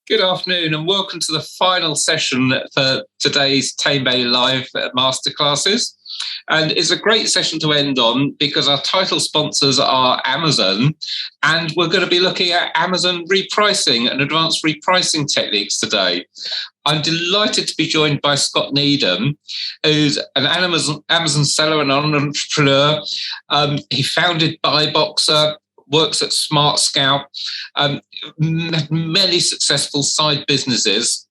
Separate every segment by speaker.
Speaker 1: Good afternoon and welcome to the final session for today's Tamebay Live Masterclasses. And it's a great session to end on because our title sponsors are Amazon, and we're going to be looking at Amazon repricing and advanced repricing techniques today. I'm delighted to be joined by Scott Needham, who's an Amazon seller and entrepreneur. He founded Buyboxer, works at Smart Scout, many successful side businesses.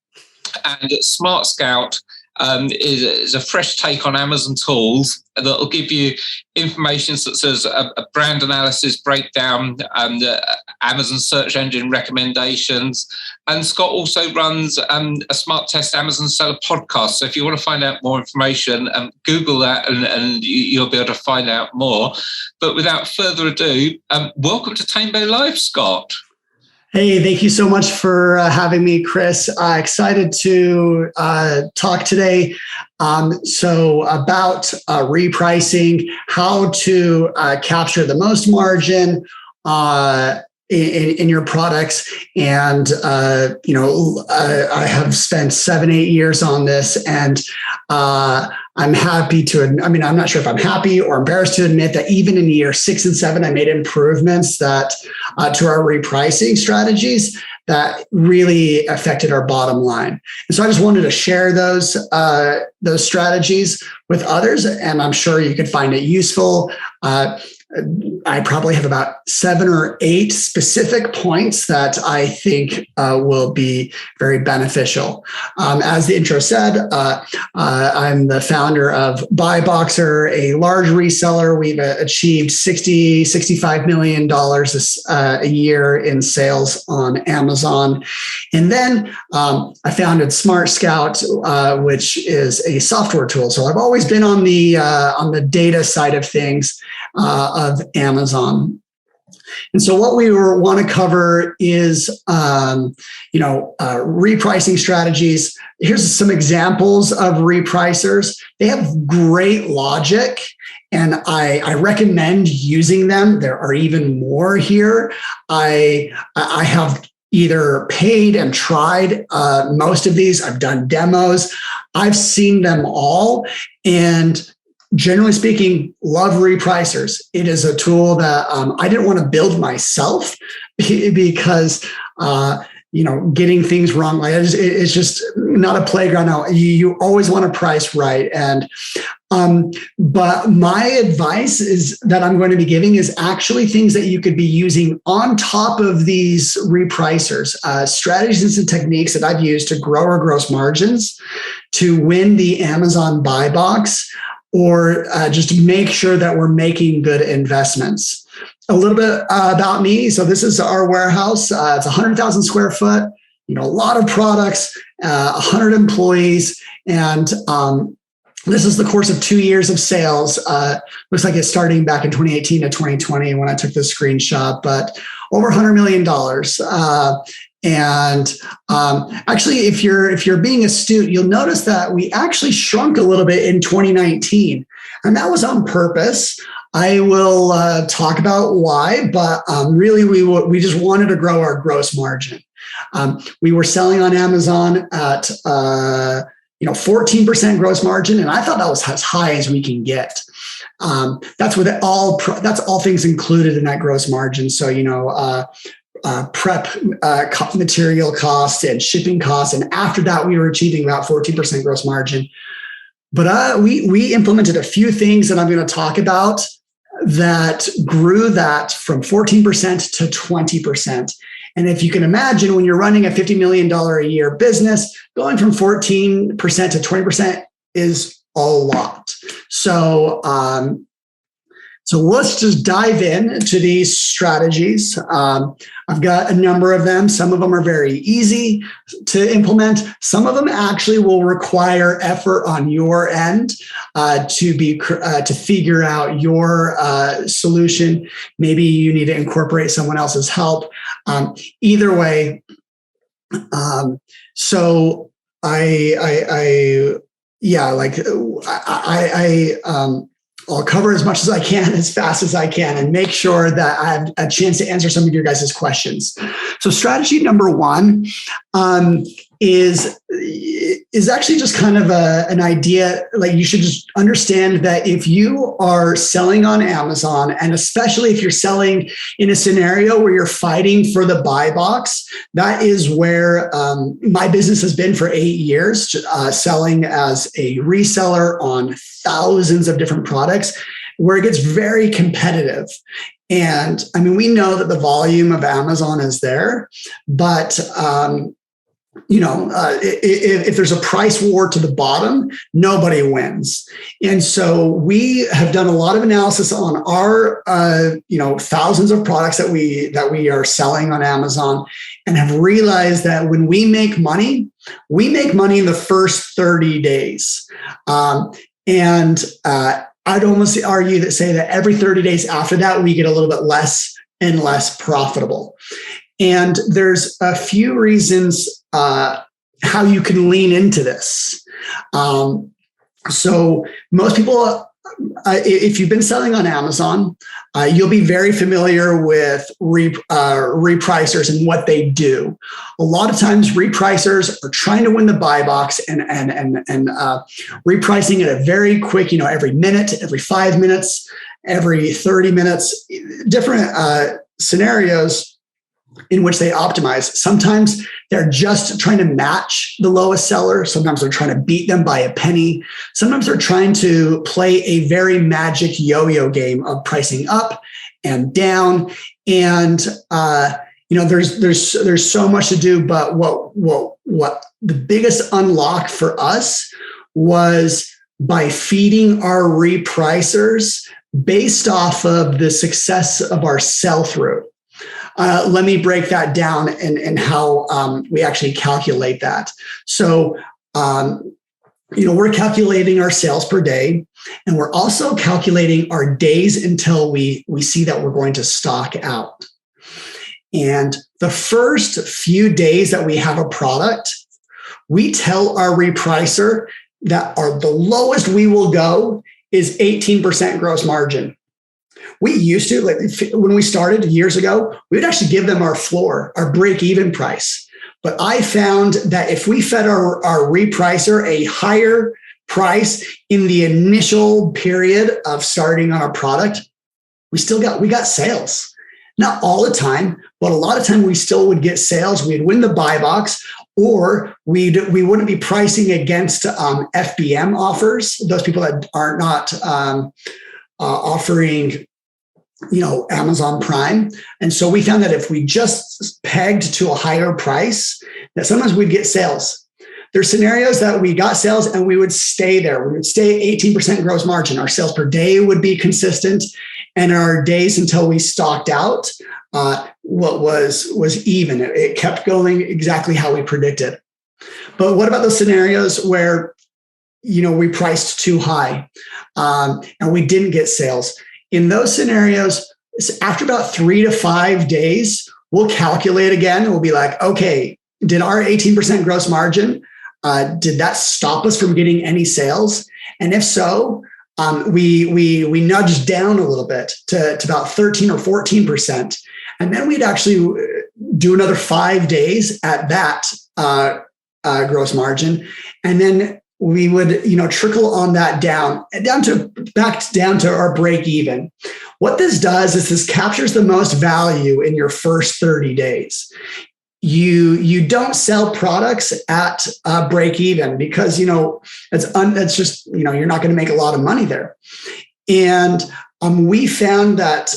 Speaker 1: And Smart Scout is a fresh take on Amazon tools that will give you information such as a brand analysis breakdown and Amazon search engine recommendations. And Scott also runs a Smart Test Amazon Seller podcast. So if you want to find out more information, Google that and you'll be able to find out more. But without further ado, welcome to Tamebay Live, Scott.
Speaker 2: Hey, thank you so much for having me, Chris. Excited to talk today. So about repricing, how to capture the most margin in your products. And, I have spent 7-8 years on this, and I'm happy to, I'm not sure if I'm happy or embarrassed to admit that even in year 6 and 7, I made improvements that to our repricing strategies that really affected our bottom line. And so I just wanted to share those strategies with others, and I'm sure you could find it useful. I probably have about 7 or 8 specific points that I think will be very beneficial. As the intro said, I'm the founder of Buyboxer, a large reseller. We've achieved $65 million a year in sales on Amazon. And then I founded Smart Scout, which is a software tool. So I've always been on the data side of things of Amazon. And so what we want to cover is, repricing strategies. Here's some examples of repricers. They have great logic, and I recommend using them. There are even more here. I have either paid and tried most of these. I've done demos. I've seen them all, and generally speaking, love repricers. It is a tool that I didn't want to build myself because, getting things wrong, it's just not a playground. Now, you always want to price right. And, but my advice is that I'm going to be giving is actually things that you could be using on top of these repricers, strategies and techniques that I've used to grow our gross margins, to win the Amazon buy box, or just to make sure that we're making good investments. A little bit about me. So this is our warehouse. It's 100,000 square foot, a lot of products, 100 employees. And this is the course of 2 years of sales. Looks like it's starting back in 2018 to 2020 when I took this screenshot, but over $100 million. And actually, if you're being astute, you'll notice that we actually shrunk a little bit in 2019, and that was on purpose. I will talk about why, but really we just wanted to grow our gross margin. We were selling on Amazon at 14% gross margin, and I thought that was as high as we can get. That's with that's all things included in that gross margin. So prep material costs and shipping costs. And after that, we were achieving about 14% gross margin. But we implemented a few things that I'm going to talk about that grew that from 14% to 20%. And if you can imagine, when you're running a $50 million a year business, going from 14% to 20% is a lot. So let's just dive into these strategies. I've got a number of them. Some of them are very easy to implement. Some of them actually will require effort on your end to figure out your solution. Maybe you need to incorporate someone else's help. Either way, so I'll cover as much as I can, as fast as I can, and make sure that I have a chance to answer some of your guys' questions. So strategy number one is actually just kind of an idea. Like, you should just understand that if you are selling on Amazon, and especially if you're selling in a scenario where you're fighting for the buy box, that is where my business has been for 8 years, selling as a reseller on thousands of different products, where it gets very competitive. And I mean, we know that the volume of Amazon is there, but if there's a price war to the bottom, nobody wins. And so we have done a lot of analysis on our, thousands of products that we are selling on Amazon, and have realized that when we make money in the first 30 days. I'd almost argue that say that every 30 days after that, we get a little bit less and less profitable. And there's a few reasons how you can lean into this. So most people, if you've been selling on Amazon, you'll be very familiar with repricers and what they do. A lot of times repricers are trying to win the buy box and repricing it at very quick, every minute, every 5 minutes, every 30 minutes, different scenarios in which they optimize. Sometimes they're just trying to match the lowest seller. Sometimes they're trying to beat them by a penny. Sometimes they're trying to play a very magic yo-yo game of pricing up and down. And there's so much to do. But what the biggest unlock for us was by feeding our repricers based off of the success of our sell-through. Let me break that down and how we actually calculate that. So, we're calculating our sales per day, and we're also calculating our days until we see that we're going to stock out. And the first few days that we have a product, we tell our repricer that the lowest we will go is 18% gross margin. We used to, when we started years ago, we would actually give them our floor, our break-even price. But I found that if we fed our repricer a higher price in the initial period of starting on our product, we got sales. Not all the time, but a lot of time we still would get sales. We'd win the buy box, or we wouldn't be pricing against FBM offers, those people that are not offering Amazon Prime. And so we found that if we just pegged to a higher price, that sometimes we'd get sales. There's scenarios that we got sales and we would stay there. We would stay 18% gross margin. Our sales per day would be consistent, and our days until we stocked out what was even. It kept going exactly how we predicted. But what about those scenarios where we priced too high and we didn't get sales? In those scenarios, after about 3 to 5 days, we'll calculate again. We'll be like, okay, did our 18% gross margin, did that stop us from getting any sales? And if so, we nudged down a little bit to about 13 or 14%. And then we'd actually do another 5 days at that gross margin. And then we would, trickle on that back down to our break even. What this does is this captures the most value in your first 30 days. You don't sell products at break even because, it's just, you're not going to make a lot of money there. And we found that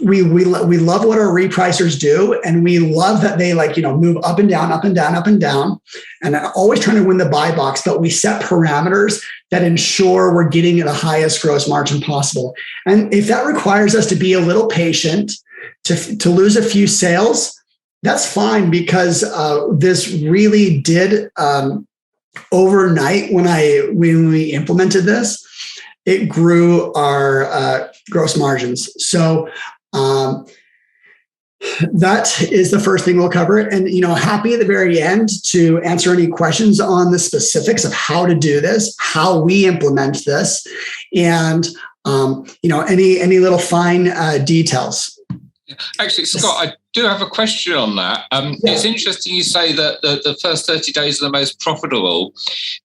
Speaker 2: we love what our repricers do, and we love that they move up and down, up and down, up and down, and always trying to win the buy box. But we set parameters that ensure we're getting the highest gross margin possible. And if that requires us to be a little patient, to lose a few sales, that's fine, because this really did overnight when we implemented this. It grew our gross margins. So that is the first thing we'll cover. And, happy at the very end to answer any questions on the specifics of how to do this, how we implement this, and, any little fine details.
Speaker 1: Actually, Scott, do have a question on that. It's interesting you say that the first 30 days are the most profitable,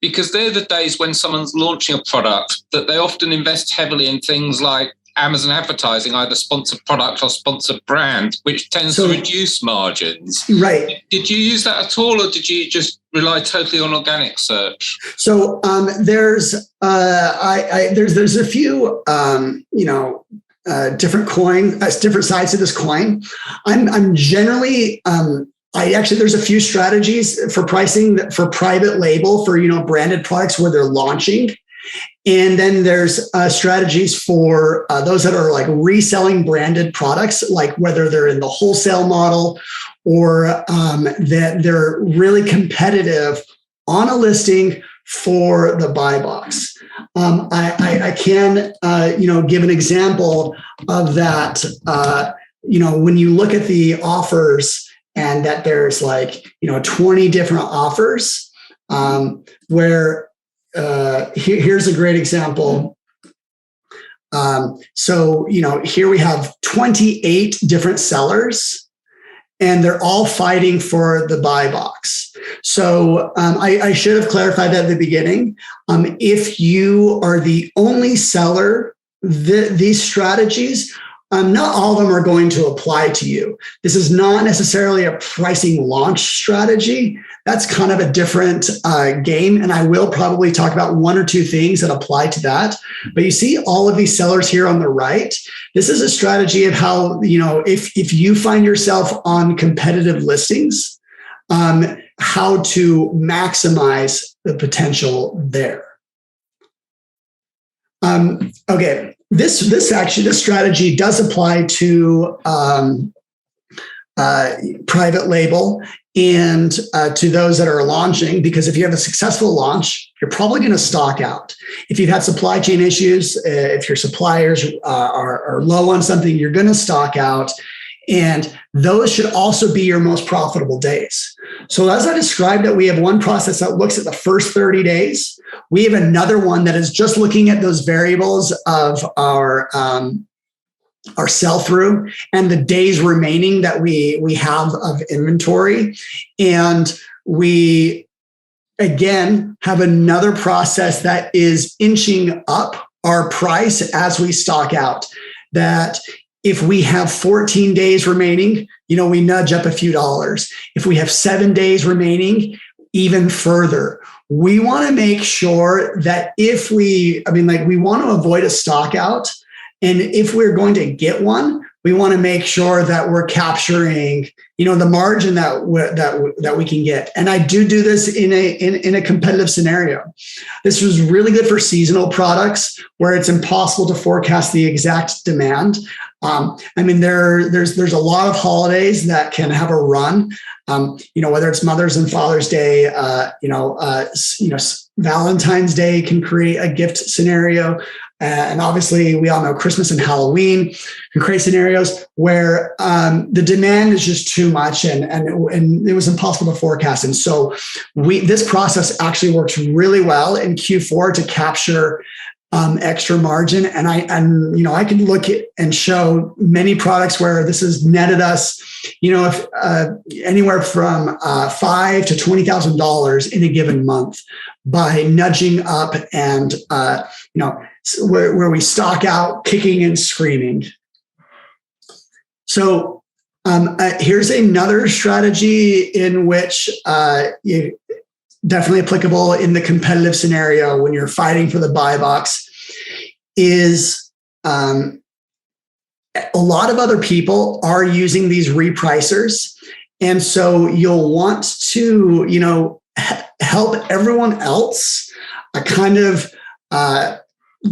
Speaker 1: because they're the days when someone's launching a product that they often invest heavily in things like Amazon advertising, either sponsored product or sponsored brand, which tends to reduce margins.
Speaker 2: Right.
Speaker 1: Did you use that at all, or did you just rely totally on organic search?
Speaker 2: So there's a few different different sides of this coin. I'm generally there's a few strategies for pricing for private label for branded products where they're launching. And then there's strategies for those that are like reselling branded products, like whether they're in the wholesale model or that they're really competitive on a listing for the buy box. I can give an example of that. When you look at the offers and that there's 20 different offers where here's a great example. Here we have 28 different sellers, and they're all fighting for the buy box. So I should have clarified that at the beginning. If you are the only seller, these strategies, not all of them are going to apply to you. This is not necessarily a pricing launch strategy. That's kind of a different game. And I will probably talk about one or two things that apply to that. But you see all of these sellers here on the right. This is a strategy of how, if you find yourself on competitive listings, how to maximize the potential there. Okay. This strategy does apply to private label and to those that are launching, because if you have a successful launch, you're probably going to stock out. If you've had supply chain issues, if your suppliers are low on something, you're going to stock out. And those should also be your most profitable days. So as I described it, we have one process that looks at the first 30 days. We have another one that is just looking at those variables of our sell-through and the days remaining that we have of inventory. And we, again, have another process that is inching up our price as we stock out. That if we have 14 days remaining, we nudge up a few dollars. If we have 7 days remaining, even further. We want to make sure that we want to avoid a stock out. And if we're going to get one, we want to make sure that we're capturing, the margin that we can get. And I do this in a competitive scenario. This was really good for seasonal products where it's impossible to forecast the exact demand. There's a lot of holidays that can have a run. Whether it's Mother's and Father's Day, Valentine's Day can create a gift scenario. And obviously, we all know Christmas and Halloween can create scenarios where the demand is just too much and it was impossible to forecast. And so this process actually works really well in Q4 to capture extra margin. And I can look at and show many products where this has netted us, if anywhere from $5,000 to $20,000 in a given month by nudging up and where we stock out kicking and screaming. So here's another strategy in which you definitely applicable in the competitive scenario when you're fighting for the buy box is a lot of other people are using these repricers. And so you'll want to, help everyone else kind of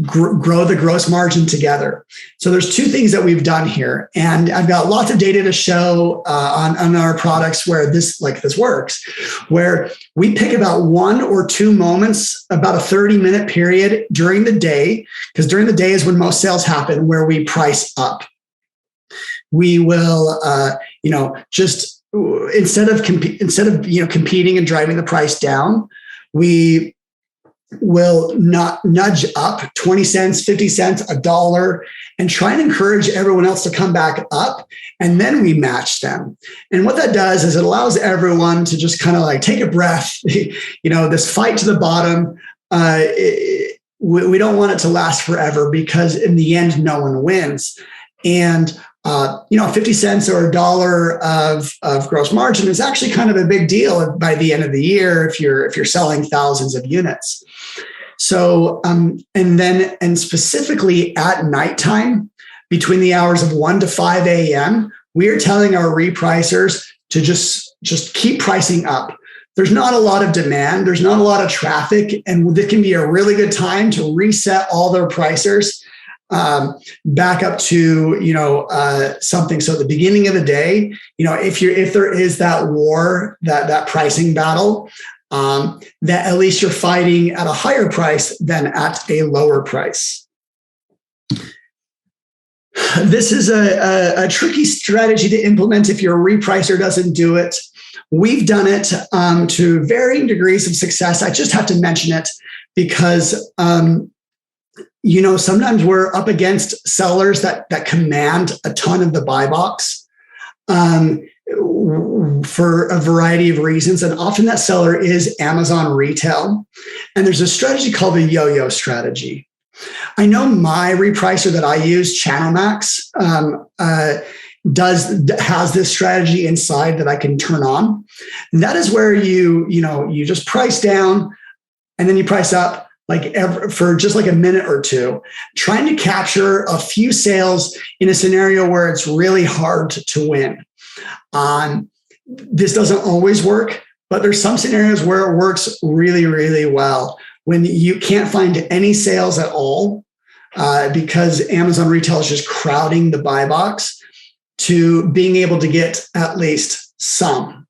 Speaker 2: grow the gross margin together. So there's two things that we've done here, and I've got lots of data to show on our products where this works, where we pick about 1 or 2 moments, about a 30-minute period during the day, because during the day is when most sales happen, where we price up. We will, just instead of competing and driving the price down, we will not nudge up 20 cents, 50 cents, $1, and try and encourage everyone else to come back up. And then we match them. And what that does is it allows everyone to just kind of like take a breath. This fight to the bottom, we don't want it to last forever, because in the end, no one wins. And 50 cents or $1 of gross margin is actually kind of a big deal by the end of the year if you're selling thousands of units. So, and specifically at nighttime, between the hours of 1 to 5 a.m., we are telling our repricers to just keep pricing up. There's not a lot of demand. There's not a lot of traffic. And it can be a really good time to reset all their pricers back up to, something. So at the beginning of the day, if there is that war, that pricing battle, that at least you're fighting at a higher price than at a lower price. This is a tricky strategy to implement if your repricer doesn't do it. We've done it to varying degrees of success. I just have to mention it because, sometimes we're up against sellers that command a ton of the buy box for a variety of reasons. And often that seller is Amazon retail. And there's a strategy called the yo-yo strategy. I know my repricer that I use, ChannelMax, has this strategy inside that I can turn on. And that is where you just price down and then you price up for just like a minute or two, trying to capture a few sales in a scenario where it's really hard to win. This doesn't always work, but there's some scenarios where it works really, really well. When you can't find any sales at all because Amazon retail is just crowding the buy box, to being able to get at least some.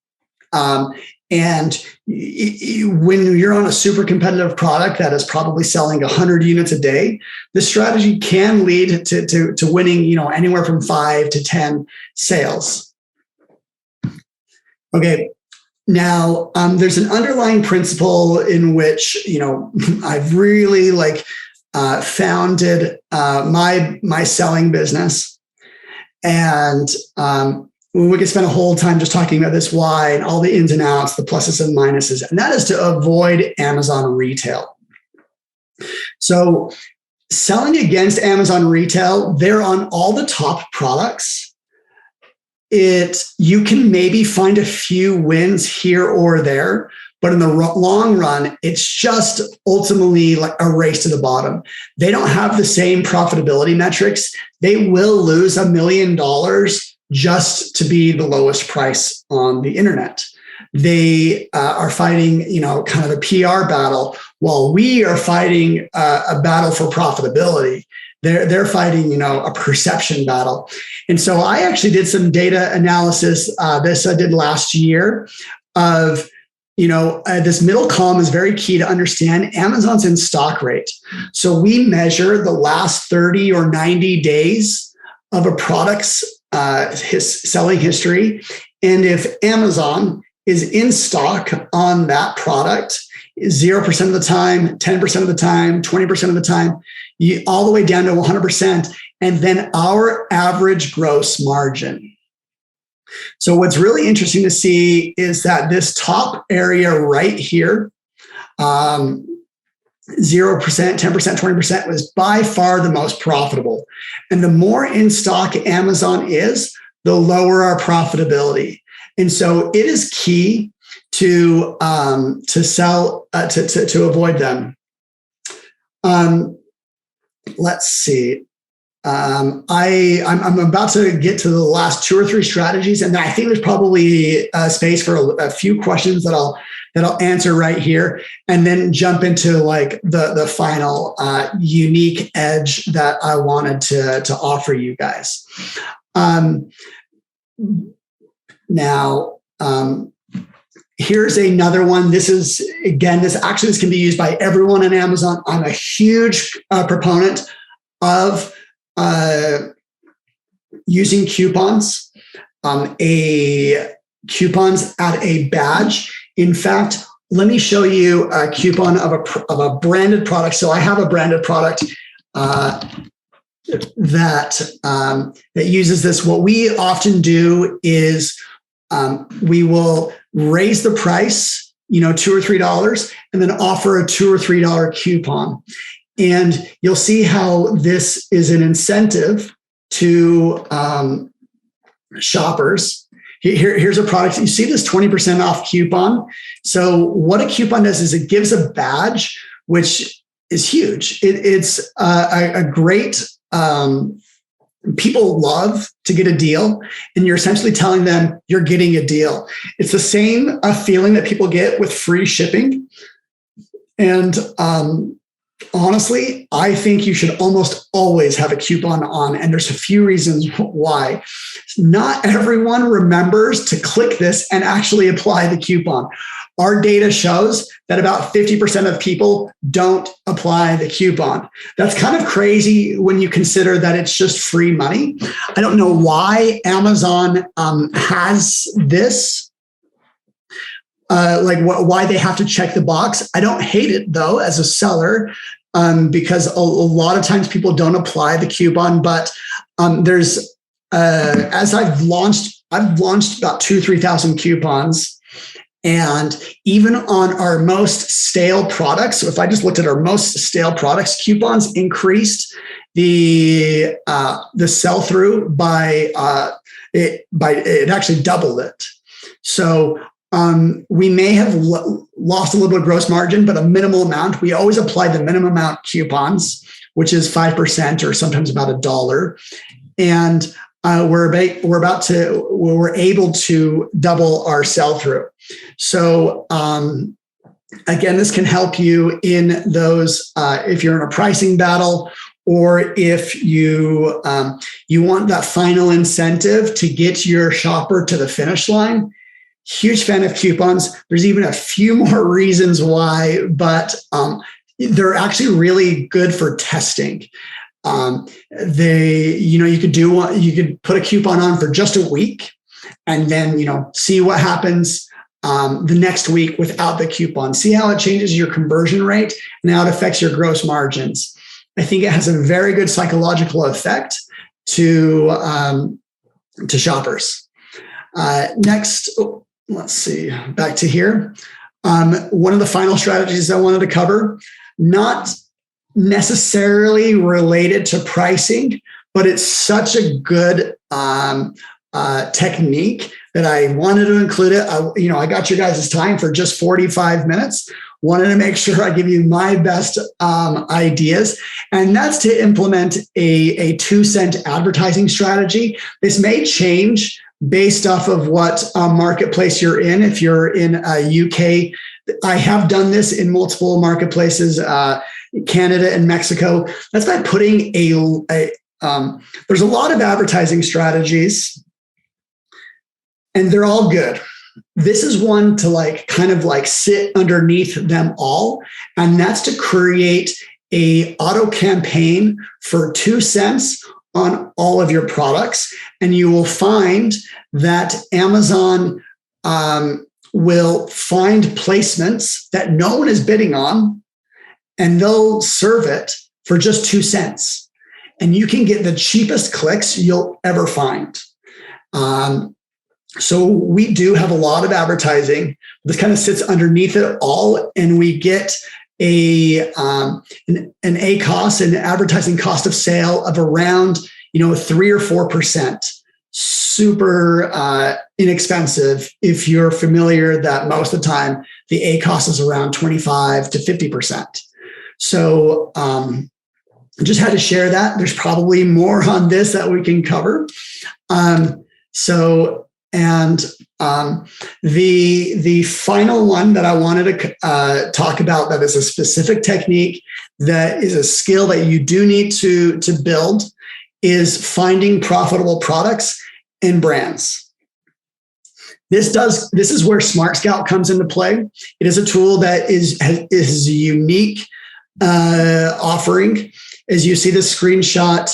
Speaker 2: And when you're on a super competitive product that is probably selling 100 units a day, this strategy can lead to winning, anywhere from 5 to 10 sales. Okay. Now, there's an underlying principle in which, I've really founded my selling business. And we could spend a whole time just talking about this why and all the ins and outs, the pluses and minuses, and that is to avoid Amazon retail. So selling against Amazon retail, they're on all the top products. You can maybe find a few wins here or there, but in the long run, it's just ultimately like a race to the bottom. They don't have the same profitability metrics. They will lose $1 million just to be the lowest price on the internet. They are fighting, kind of a PR battle, while we are fighting a battle for profitability. They're fighting, a perception battle. And so I actually did some data analysis. This I did last year of, this middle column is very key to understand Amazon's in stock rate. So we measure the last 30 or 90 days of a product's his selling history. And if Amazon is in stock on that product 0% of the time, 10% of the time, 20% of the time, all the way down to 100%, and then our average gross margin. So what's really interesting to see is that this top area right here, 0%, 10%, 20% was by far the most profitable. And the more in stock Amazon is, the lower our profitability. And so it is key to sell, to avoid them. Let's see. I'm about to get to the last 2 or 3 strategies, and I think there's probably space for a few questions that I'll answer right here, and then jump into the final unique edge that I wanted to offer you guys. Now, here's another one. This can be used by everyone on Amazon. I'm a huge proponent of using coupons. Coupons add a badge. In fact, let me show you a coupon of a branded product. So I have a branded product that uses this. What we often do is we will raise the price, $2 or $3, and then offer a $2 or $3 coupon. And you'll see how this is an incentive to shoppers. Here's a product. You see this 20% off coupon. So what a coupon does is it gives a badge, which is huge. It's a great, people love to get a deal, and you're essentially telling them you're getting a deal. It's the same feeling that people get with free shipping. And honestly, I think you should almost always have a coupon on, and there's a few reasons why. Not everyone remembers to click this and actually apply the coupon. Our data shows that about 50% of people don't apply the coupon. That's kind of crazy when you consider that it's just free money. I don't know why Amazon has this. Why they have to check the box. I don't hate it though as a seller, because a lot of times people don't apply the coupon. But there's as I've launched about 2,000-3,000 coupons, and even on our most stale products. So if I just looked at our most stale products, coupons increased the sell through by it actually doubled it. So we may have lost a little bit of gross margin, but a minimal amount. We always apply the minimum amount coupons, which is 5% or sometimes about $1. And we're able to double our sell through. So again, this can help you in those if you're in a pricing battle, or if you want that final incentive to get your shopper to the finish line. Huge fan of coupons. There's even a few more reasons why, but they're actually really good for testing. You could put a coupon on for just a week, and then see what happens the next week without the coupon. See how it changes your conversion rate and how it affects your gross margins. I think it has a very good psychological effect to shoppers. Next. Let's see, back to here. One of the final strategies I wanted to cover, not necessarily related to pricing, but it's such a good technique that I wanted to include it. I got your guys' time for just 45 minutes. Wanted to make sure I give you my best ideas. And that's to implement a 2-cent advertising strategy. This may change based off of what marketplace you're in. If you're in UK, I have done this in multiple marketplaces, Canada and Mexico. That's by putting there's a lot of advertising strategies, and they're all good. This is one to kind of sit underneath them all, and that's to create a auto campaign for 2 cents on all of your products. And you will find that Amazon will find placements that no one is bidding on, and they'll serve it for just 2 cents. And you can get the cheapest clicks you'll ever find. So we do have a lot of advertising. This kind of sits underneath it all, and we get an ACOS, an advertising cost of sale, of around 3 or 4%. Super inexpensive if you're familiar that most of the time the ACOS is around 25 to 50%. So just had to share that. There's probably more on this that we can cover. The final one that I wanted to talk about, that is a specific technique, that is a skill that you do need to build, is finding profitable products and brands. This is where Smart Scout comes into play. It is a tool that is a unique offering. As you see the screenshot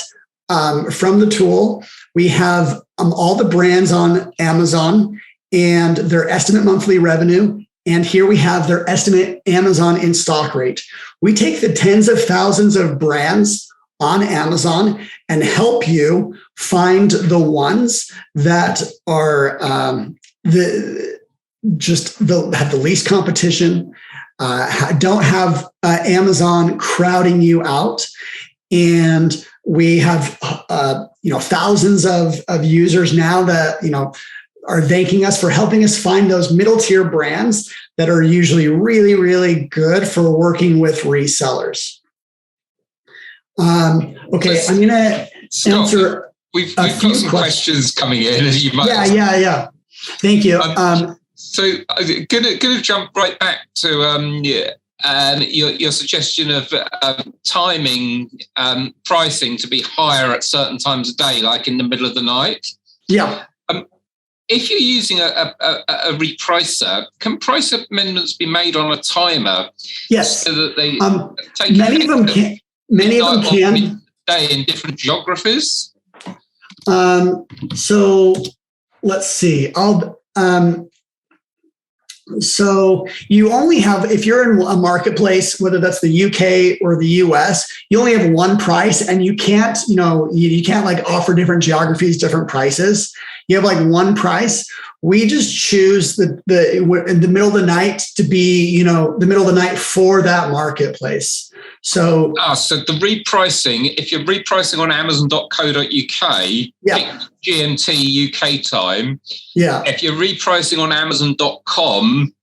Speaker 2: from the tool, we have all the brands on Amazon and their estimate monthly revenue And here we have their estimate Amazon in stock rate. We take the tens of thousands of brands on Amazon and help you find the ones that are have the least competition, don't have Amazon crowding you out. And we have thousands of users now that are thanking us for helping us find those middle tier brands that are usually really, really good for working with resellers. Okay, I'm going to answer.
Speaker 1: We've got some questions coming in, as you might.
Speaker 2: Yeah. Thank you.
Speaker 1: So I'm gonna jump right back to your suggestion of timing pricing to be higher at certain times of day, like in the middle of the night.
Speaker 2: Yeah.
Speaker 1: If you're using a repricer, can price amendments be made on a timer?
Speaker 2: Yes.
Speaker 1: So that they take
Speaker 2: many of them can. Many of them can.
Speaker 1: Day in different geographies.
Speaker 2: So let's see. So you only have, if you're in a marketplace, whether that's the UK or the US, you only have one price, and you can't, you can't like offer different geographies, different prices. You have like one price. We just choose in the middle of the night to be, the middle of the night for that marketplace. So
Speaker 1: the repricing, if you're repricing on Amazon.co.uk, pick GMT UK time.
Speaker 2: Yeah.
Speaker 1: If you're repricing on Amazon.com,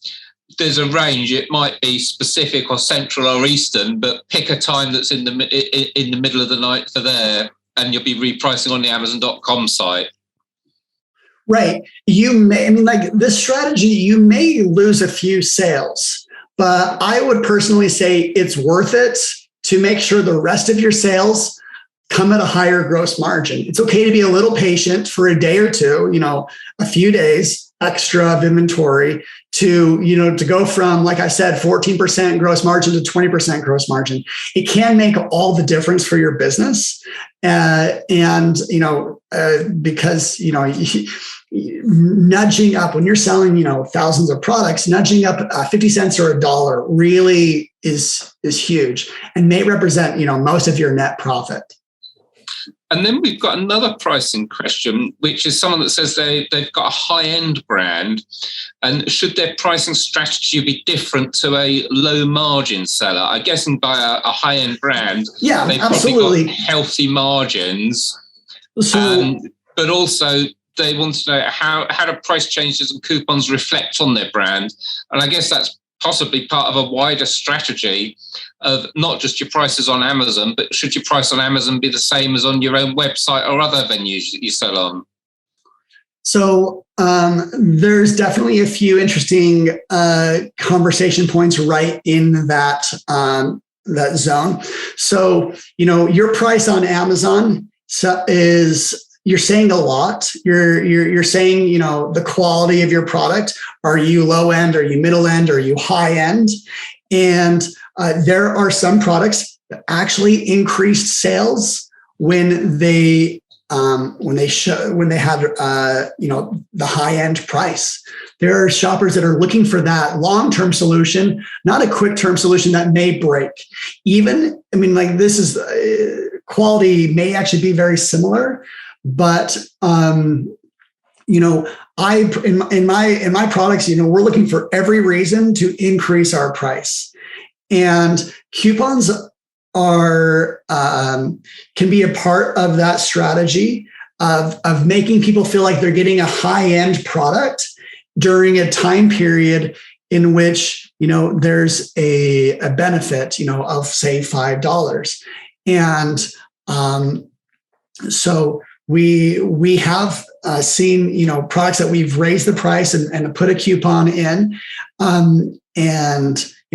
Speaker 1: there's a range. It might be specific or central or eastern, but pick a time that's in the middle of the night for there, and you'll be repricing on the Amazon.com site.
Speaker 2: Right. This strategy, you may lose a few sales, but I would personally say it's worth it to make sure the rest of your sales come at a higher gross margin. It's okay to be a little patient for a day or two, a few days extra of inventory to go from, like I said, 14% gross margin to 20% gross margin. It can make all the difference for your business. Because, nudging up when you're selling, thousands of products, nudging up 50 cents or $1 really is huge and may represent, most of your net profit.
Speaker 1: And then we've got another pricing question, which is someone that says they've got a high-end brand, and should their pricing strategy be different to a low-margin seller? I'm guessing by a high-end brand, they've
Speaker 2: absolutely
Speaker 1: got healthy margins, but also they want to know how do price changes and coupons reflect on their brand. And I guess that's possibly part of a wider strategy of not just your prices on Amazon, but should your price on Amazon be the same as on your own website or other venues that you sell on?
Speaker 2: So there's definitely a few interesting conversation points right in that zone. So, your price on Amazon is, you're saying a lot. You're saying, the quality of your product. Are you low end? Are you middle end? Are you high end? And there are some products that actually increased sales when they have the high end price. There are shoppers that are looking for that long-term solution, not a quick-term solution that may break. This is quality may actually be very similar. But in my products, we're looking for every reason to increase our price, and coupons are can be a part of that strategy of making people feel like they're getting a high end product during a time period in which there's a benefit of say $5, and so. We have seen, products that we've raised the price and put a coupon in, and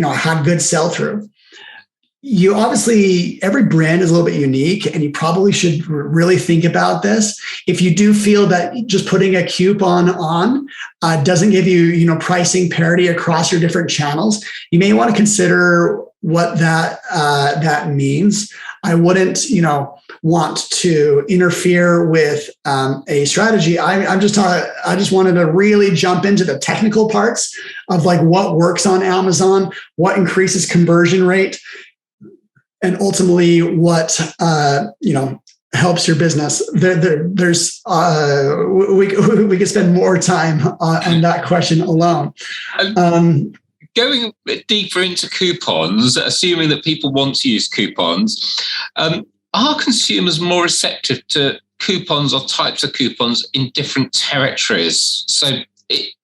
Speaker 2: had good sell through. You obviously, every brand is a little bit unique, and you probably should really think about this. If you do feel that just putting a coupon on doesn't give you, pricing parity across your different channels, you may want to consider what that means. I wouldn't, want to interfere with a strategy. I just wanted to really jump into the technical parts of like what works on Amazon, what increases conversion rate, and ultimately what helps your business. There's we could spend more time on that question alone.
Speaker 1: Going a bit deeper into coupons, assuming that people want to use coupons, are consumers more receptive to coupons or types of coupons in different territories? So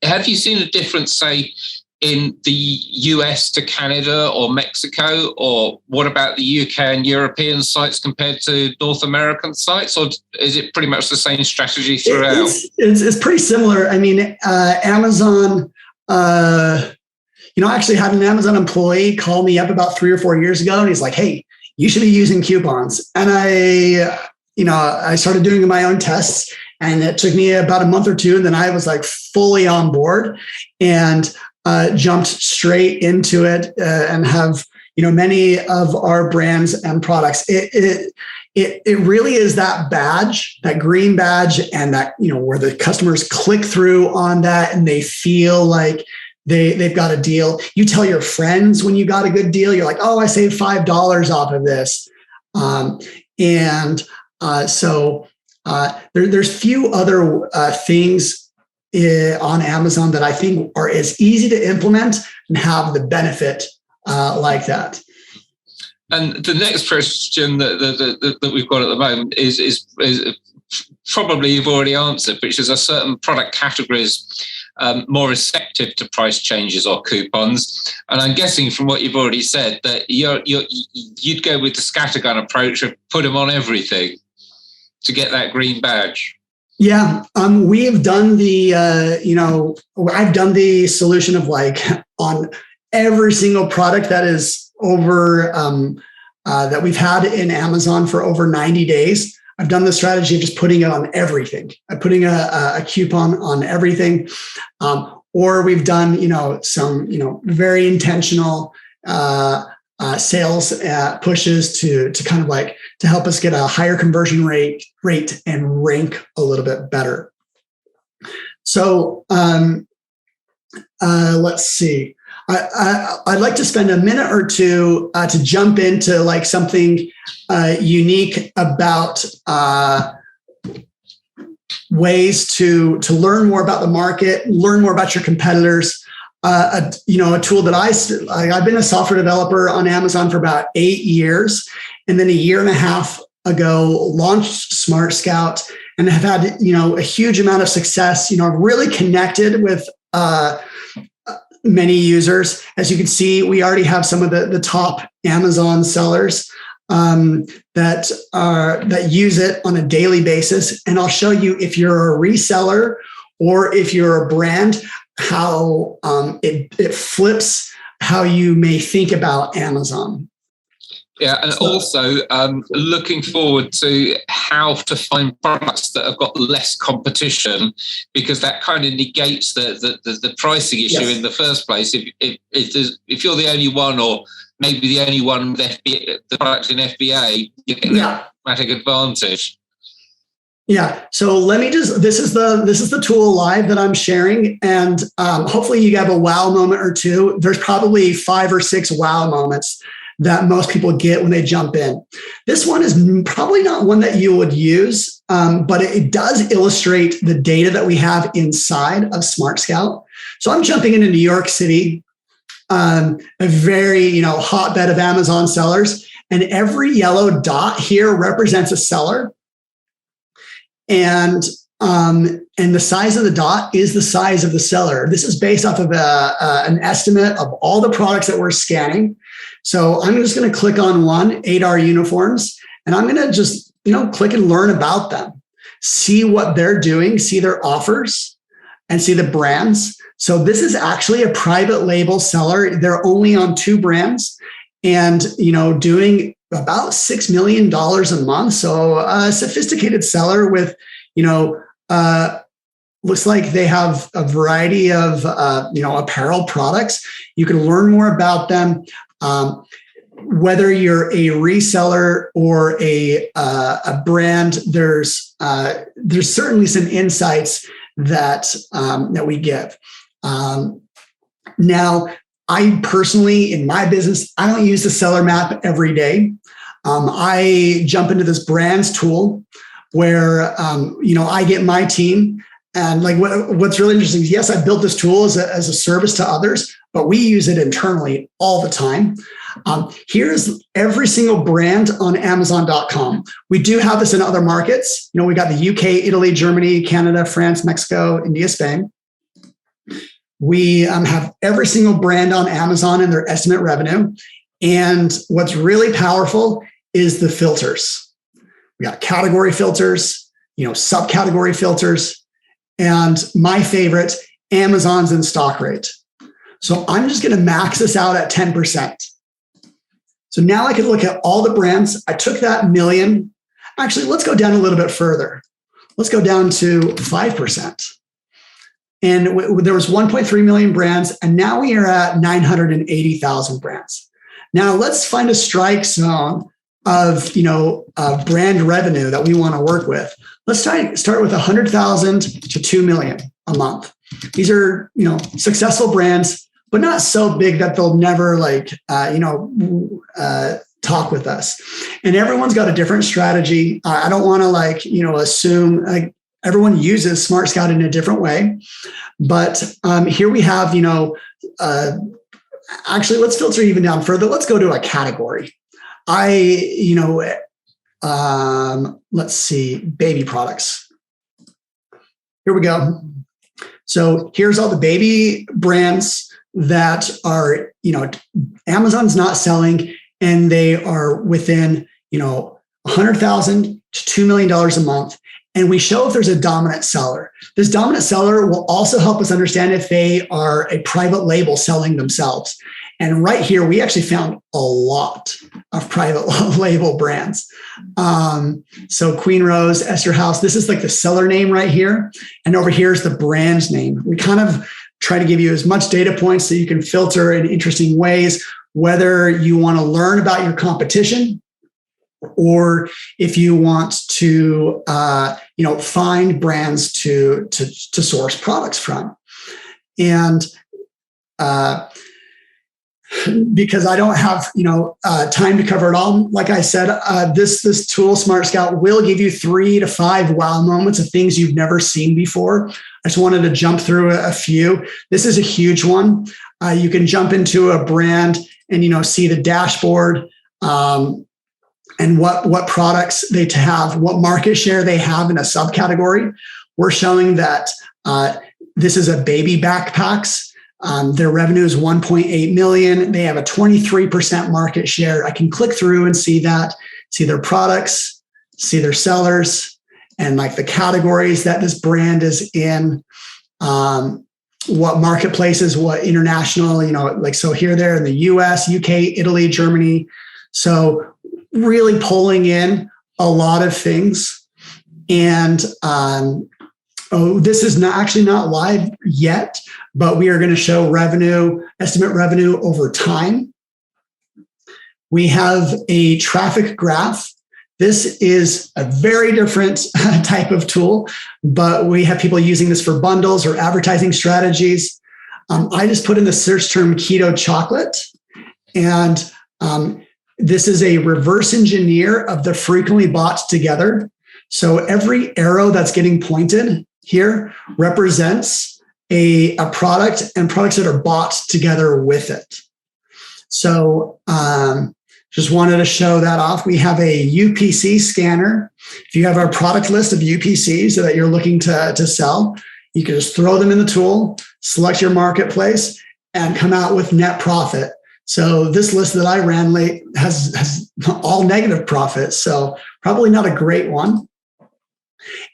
Speaker 1: have you seen a difference, say, in the US to Canada or Mexico, or what about the UK and European sites compared to North American sites, or is it pretty much the same strategy throughout?
Speaker 2: It's pretty similar. I mean, Amazon, I actually had an Amazon employee call me up about 3 or 4 years ago, and he's like, "Hey, you should be using coupons." And I started doing my own tests, and it took me about a month or two, and then I was like fully on board and jumped straight into it and have many of our brands and products. It really is that badge, that green badge, and that where the customers click through on that and they feel like they've got a deal. You tell your friends when you got a good deal, you're like, "Oh, I saved $5 off of this." So there's few other things on Amazon that I think are as easy to implement and have the benefit like that.
Speaker 1: And the next question that we've got at the moment is probably you've already answered, which is, are certain product categories more receptive to price changes or coupons? And I'm guessing from what you've already said that you'd go with the scattergun approach of put them on everything to get that green badge.
Speaker 2: Yeah, we have done I've done the solution of like on every single product that is over that we've had in Amazon for over 90 days. I've done the strategy of just putting it on everything. I'm putting a coupon on everything. Or we've done, some, very intentional sales pushes to kind of like to help us get a higher conversion rate and rank a little bit better. So let's see. I'd like to spend a minute or two to jump into like something unique about ways to learn more about the market, learn more about your competitors. A tool that I've been a software developer on Amazon for about 8 years, and then a year and a half ago launched Smart Scout, and have had a huge amount of success. Really connected with many users. As you can see, we already have some of the top Amazon sellers that use it on a daily basis. And I'll show you, if you're a reseller or if you're a brand, how it flips how you may think about Amazon.
Speaker 1: Yeah, and also looking forward to how to find products that have got less competition, because that kind of negates the pricing issue in the first place. If you're the only one, or maybe the only one with the product in FBA, you get that dramatic advantage.
Speaker 2: Yeah. So let me this is the tool live that I'm sharing, and hopefully you have a wow moment or two. There's probably 5 or 6 wow moments that most people get when they jump in. This one is probably not one that you would use, but it does illustrate the data that we have inside of Smart Scout. So I'm jumping into New York City, a very hotbed of Amazon sellers, and every yellow dot here represents a seller. And the size of the dot is the size of the seller. This is based off of an estimate of all the products that we're scanning. So I'm just going to click on one, 8R uniforms, and I'm going to just click and learn about them, see what they're doing, see their offers, and see the brands. So this is actually a private label seller. They're only on 2 brands, and doing about $6 million a month. So a sophisticated seller with, looks like they have a variety of, apparel products. You can learn more about them. whether you're a reseller or a brand, there's certainly some insights that we give. Now, I personally, in my business, I don't use the seller map every day. I jump into this brands tool where I get my team. And like what's really interesting is, yes, I built this tool as a service to others, but we use it internally all the time. Here's every single brand on Amazon.com. We do have this in other markets. We got the UK, Italy, Germany, Canada, France, Mexico, India, Spain. We have every single brand on Amazon and their estimate revenue. And what's really powerful is the filters. We got category filters, subcategory filters, and my favorite, Amazon's in stock rate. So I'm just going to max this out at 10%. So now I can look at all the brands. I took that million. Actually, let's go down a little bit further. Let's go down to 5%. And there was 1.3 million brands, and now we are at 980,000 brands. Now let's find a strike zone of brand revenue that we want to work with. Let's start with 100,000 to 2 million a month. These are successful brands, but not so big that they'll never talk with us. And everyone's got a different strategy. I don't want to assume everyone uses Smart Scout in a different way. But here we have actually, let's filter even down further. Let's go to a category. Let's see, baby products. Here we go. So here's all the baby brands that are, Amazon's not selling, and they are within, $100,000 to $2 million a month. And we show if there's a dominant seller. This dominant seller will also help us understand if they are a private label selling themselves. And right here, we actually found a lot of private label brands. So Queen Rose, Esther House, this is like the seller name right here. And over here is the brand name. We kind of try to give you as much data points so you can filter in interesting ways, whether you want to learn about your competition or if you want to, find brands to source products from. And because I don't have time to cover it all, like I said, this tool, Smart Scout, will give you 3 to 5 wow moments of things you've never seen before. I just wanted to jump through a few. This is a huge one. You can jump into a brand and see the dashboard. And what products they have, what market share they have in a subcategory. We're showing that this is a baby backpacks. Their revenue is 1.8 million. They have a 23% market share. I can click through and see their products, see their sellers, and like the categories that this brand is in, what marketplaces, what international, so here, there in the US, UK, Italy, Germany. So really pulling in a lot of things. And this is not live yet, but we are going to show estimate revenue over time. We have a traffic graph. This is a very different type of tool, but we have people using this for bundles or advertising strategies. I just put in the search term keto chocolate, and this is a reverse engineer of the frequently bought together. So every arrow that's getting pointed here represents a product and products that are bought together with it. So just wanted to show that off. We have a UPC scanner. If you have our product list of UPCs that you're looking to sell, you can just throw them in the tool, select your marketplace, and come out with net profit. So this list that I ran late has all negative profits, so probably not a great one.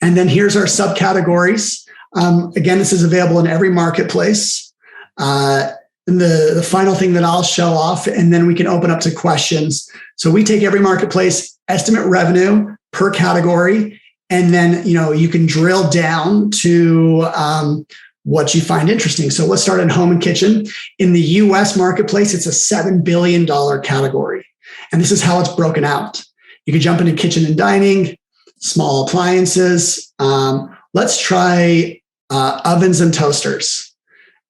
Speaker 2: And then here's our subcategories. Again, this is available in every marketplace. And the final thing that I'll show off, and then we can open up to questions. So we take every marketplace, estimate revenue per category, and then you can drill down to what you find interesting. So let's start in home and kitchen. In the US marketplace, it's a $7 billion category. And this is how it's broken out. You can jump into kitchen and dining, small appliances. Let's try ovens and toasters.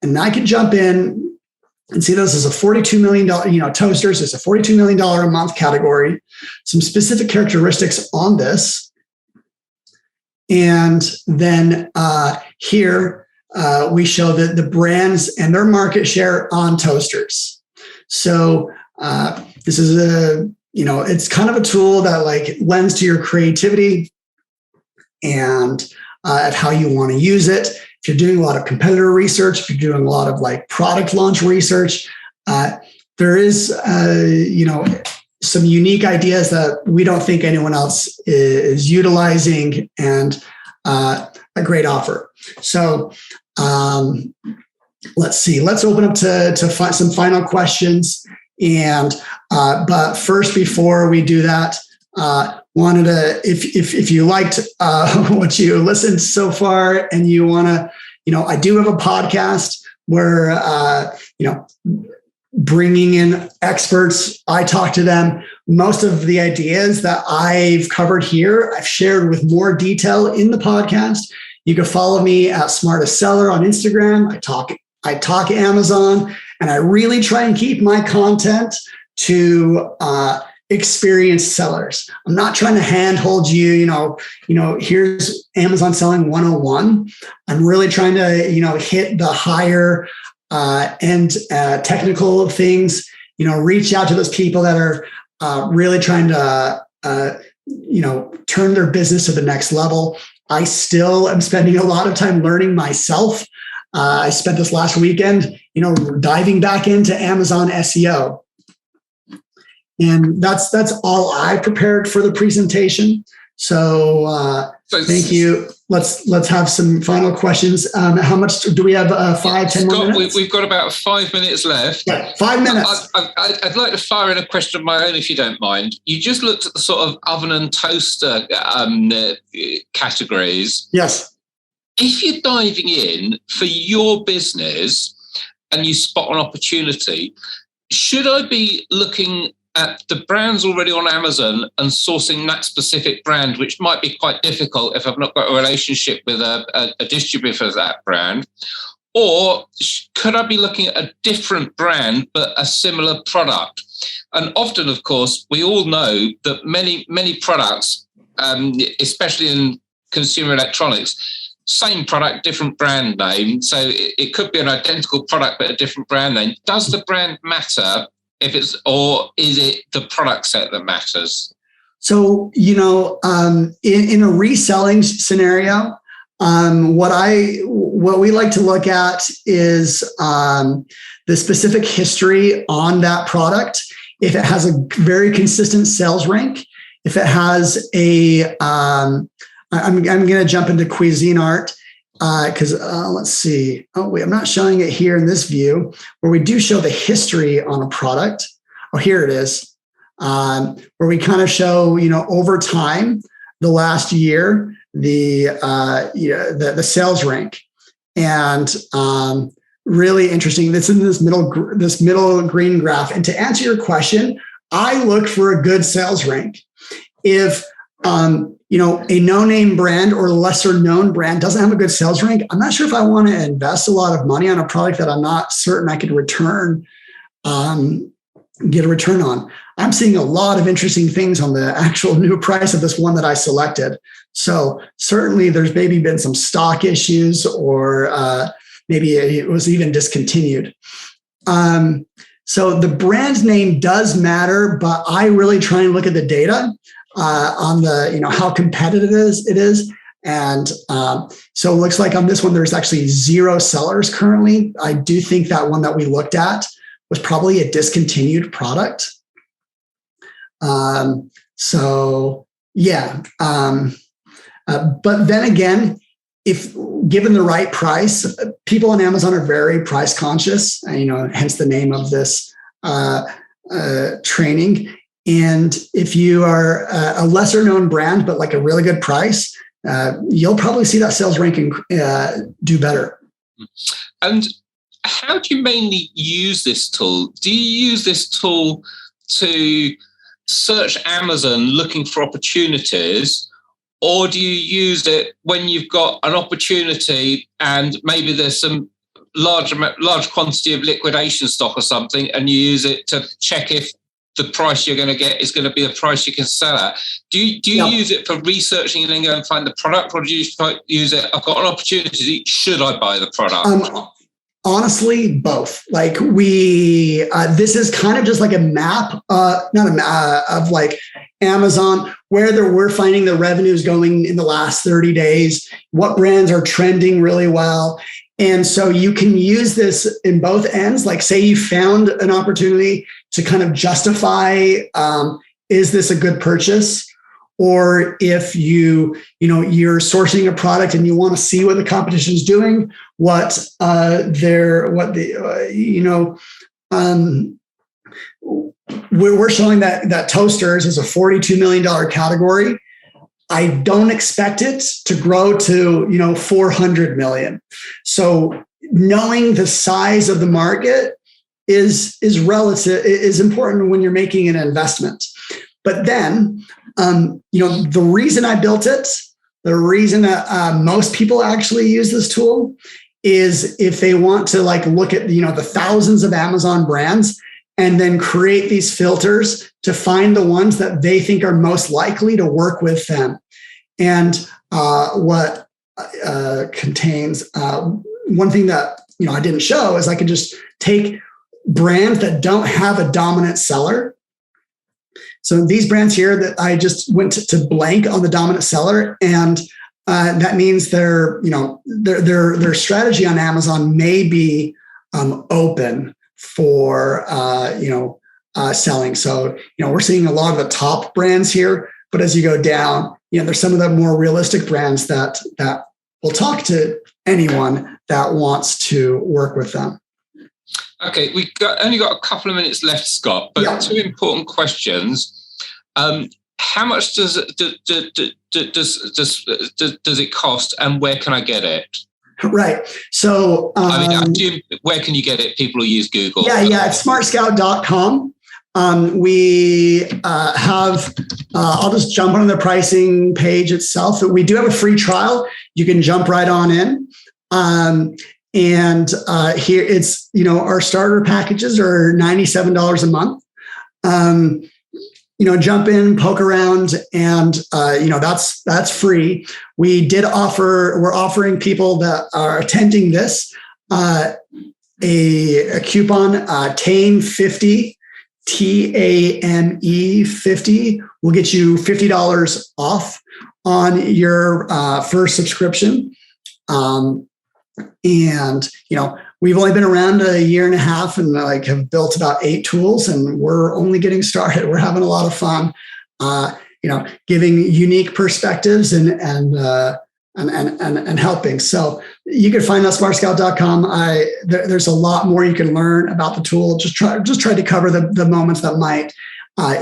Speaker 2: And I can jump in and see this is a $42 million, toasters is a $42 million a month category. Some specific characteristics on this. And then here we show the brands and their market share on toasters. So this is it's kind of a tool that like lends to your creativity and of how you want to use it. If you're doing a lot of competitor research, if you're doing a lot of like product launch research, there is, some unique ideas that we don't think anyone else is utilizing, and a great offer. So let's see. Let's open up to some final questions. And but first, before we do that, wanted to, if you liked what you listened so far, and you want to, I do have a podcast where bringing in experts, I talk to them. Most of the ideas that I've covered here, I've shared with more detail in the podcast. You can follow me at Smartest Seller on Instagram. I talk Amazon, and I really try and keep my content to experienced sellers. I'm not trying to handhold you, here's Amazon selling 101. I'm really trying to, hit the higher end technical things, reach out to those people that are really trying to, turn their business to the next level. I still am spending a lot of time learning myself. I spent this last weekend, diving back into Amazon SEO. And that's all I prepared for the presentation. So thank you. Let's have some final questions. How much do we have? 5-10 more minutes?
Speaker 1: We've got about 5 minutes left.
Speaker 2: Yeah, 5 minutes.
Speaker 1: I'd like to fire in a question of my own, if you don't mind. You just looked at the sort of oven and toaster categories.
Speaker 2: Yes.
Speaker 1: If you're diving in for your business and you spot an opportunity, should I be looking at the brands already on Amazon and sourcing that specific brand, which might be quite difficult if I've not got a relationship with a distributor of that brand? Or could I be looking at a different brand but a similar product? And often, of course, we all know that many products, especially in consumer electronics, same product, different brand name. So it could be an identical product but a different brand name. Does the brand matter? Or is it the product set that matters?
Speaker 2: So, in a reselling scenario, what we like to look at is the specific history on that product. If it has a very consistent sales rank, if it has I'm going to jump into Cuisinart. Because let's see. Oh, wait, I'm not showing it here in this view where we do show the history on a product. Oh, here it is, where we kind of show, over time, the last year, the sales rank, and really interesting. That's in this middle green graph. And to answer your question, I look for a good sales rank. If a no-name brand or lesser known brand doesn't have a good sales rank, I'm not sure if I want to invest a lot of money on a product that I'm not certain I could get a return on. I'm seeing a lot of interesting things on the actual new price of this one that I selected. So certainly there's maybe been some stock issues, or maybe it was even discontinued. So the brand name does matter, but I really try and look at the data on the, how competitive it is. And so it looks like on this one, there's actually 0 sellers currently. I do think that one that we looked at was probably a discontinued product. So yeah. But then again, if given the right price, people on Amazon are very price conscious, hence the name of this training. And if you are a lesser known brand, but like a really good price, you'll probably see that sales ranking do better.
Speaker 1: And how do you mainly use this tool? Do you use this tool to search Amazon looking for opportunities, or do you use it when you've got an opportunity and maybe there's some large quantity of liquidation stock or something, and you use it to check if the price you're going to get is going to be the price you can sell at? Do you use it for researching and then go and find the product, or do you use it, I've got an opportunity, should I buy the product?
Speaker 2: Honestly, both. Like this is kind of just like a map, of like Amazon, where we're finding the revenues going in the last 30 days, what brands are trending really well. And so you can use this in both ends. Like say you found an opportunity to kind of justify, is this a good purchase? Or if you're sourcing a product and you want to see what the competition is doing, we're showing that toasters is a $42 million category. I don't expect it to grow to 400 million. So knowing the size of the market is important when you're making an investment. But then, the reason I built it, the reason that most people actually use this tool is if they want to look at the thousands of Amazon brands and then create these filters to find the ones that they think are most likely to work with them. And what contains one thing that I didn't show is I could just take brands that don't have a dominant seller. So these brands here that I just went to blank on the dominant seller, and that means their strategy on Amazon may be open for selling. So we're seeing a lot of the top brands here, but as you go down, there's some of the more realistic brands that will talk to anyone that wants to work with them.
Speaker 1: Okay, we've only got a couple of minutes left, Scott, but two important questions. How much does it cost, and where can I get it?
Speaker 2: Right. So
Speaker 1: where can you get it? People who use Google.
Speaker 2: Yeah. It's smartscout.com. We have, I'll just jump on the pricing page itself. We do have a free trial. You can jump right on in. And here it's, our starter packages are $97 a month. Jump in, poke around, and that's free. We're offering people that are attending this a coupon, TAME50, TAME 50 will get you $50 off on your first subscription. And we've only been around a year and a half and have built about 8 tools, and we're only getting started. We're having a lot of fun, giving unique perspectives and helping. So you can find us smartscout.com. There's a lot more you can learn about the tool. Just try to cover the moments that might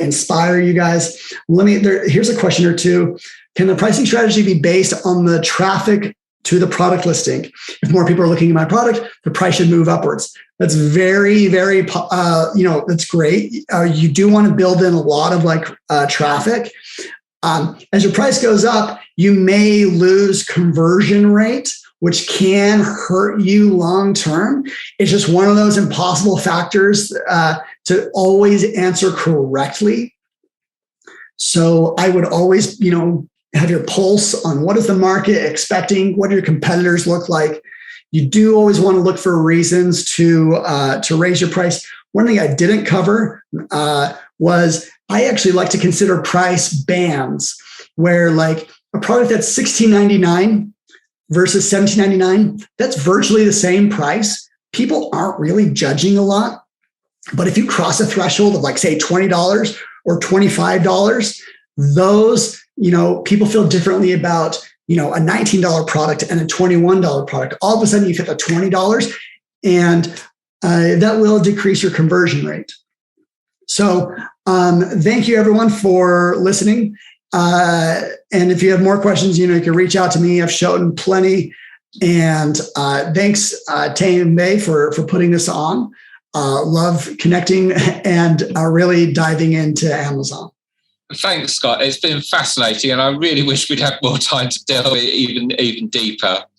Speaker 2: inspire you guys. Here's a question or two. Can the pricing strategy be based on the traffic to the product listing? If more people are looking at my product, the price should move upwards. That's very, very, that's great. You do want to build in a lot of traffic. As your price goes up, you may lose conversion rate, which can hurt you long-term. It's just one of those impossible factors to always answer correctly. So I would always, have your pulse on what is the market expecting, what do your competitors look like. You do always want to look for reasons to raise your price. One thing I didn't cover was I actually like to consider price bands, where a product that's $16.99 versus $17.99, that's virtually the same price. People aren't really judging a lot. But if you cross a threshold of say $20 or $25, those, people feel differently about, a $19 product and a $21 product. All of a sudden you hit the $20 and that will decrease your conversion rate. So thank you everyone for listening. And if you have more questions, you can reach out to me. I've shown plenty. And thanks, Tame Bay, for putting this on. Love connecting and really diving into Amazon.
Speaker 1: Thanks, Scott. It's been fascinating, and I really wish we'd had more time to delve even deeper.